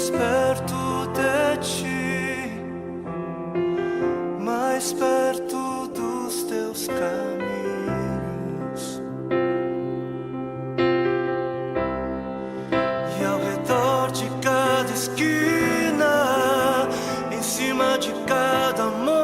mais perto de ti, mais perto dos teus caminhos. E ao redor de cada esquina, em cima de cada montanha,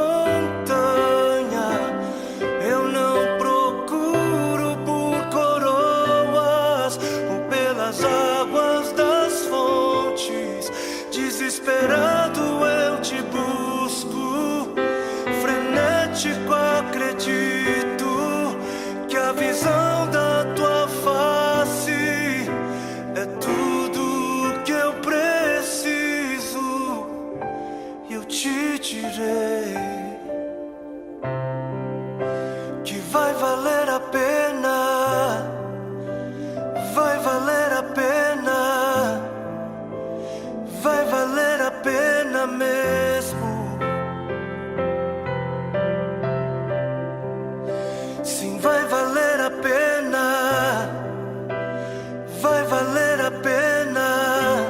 eu não procuro por coroas ou pelas águas das fontes. Desesperado eu te busco, frenético acredito que a visão da tua face é tudo que eu preciso. E eu te direi que vai valer a pena, vai valer a pena, vai valer a pena mesmo. Sim, vai valer a pena, vai valer a pena,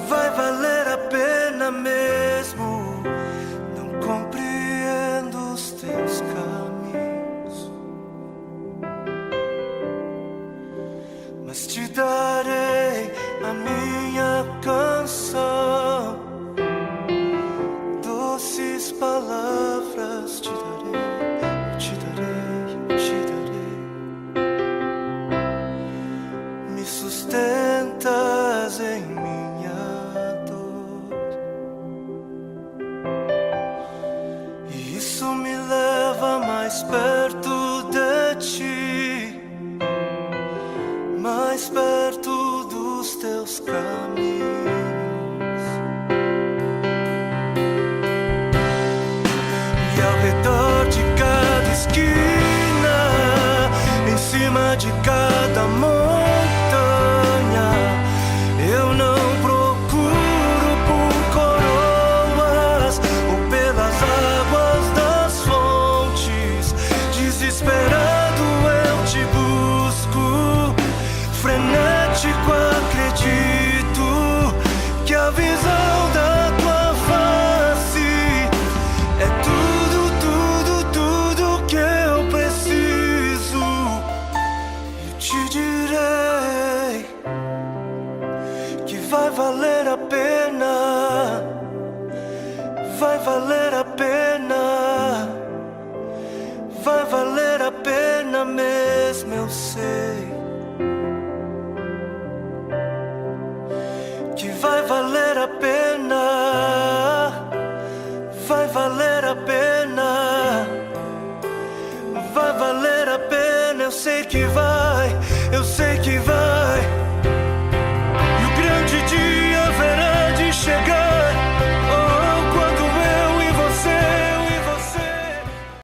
vai valer a pena mesmo. Não compreendo os teus caminhos, mas te darei a minha canção, doces palavras te darei, eu te darei, eu te darei. Me sustentas em minha dor, e isso me leva mais perto de ti, mais perto dos teus caminhos. E ao redor de cada esquina, em cima de cada montanha, eu não procuro por coroas ou pelas águas das fontes. Desesperado eu te busco, frenético acredito que a visão da tua face é tudo, tudo, tudo que eu preciso. Eu te direi que vai valer a pena, vai valer a pena, vai valer a pena mesmo, eu sei que vai valer a pena, vai valer a pena, vai valer a pena, eu sei que vai.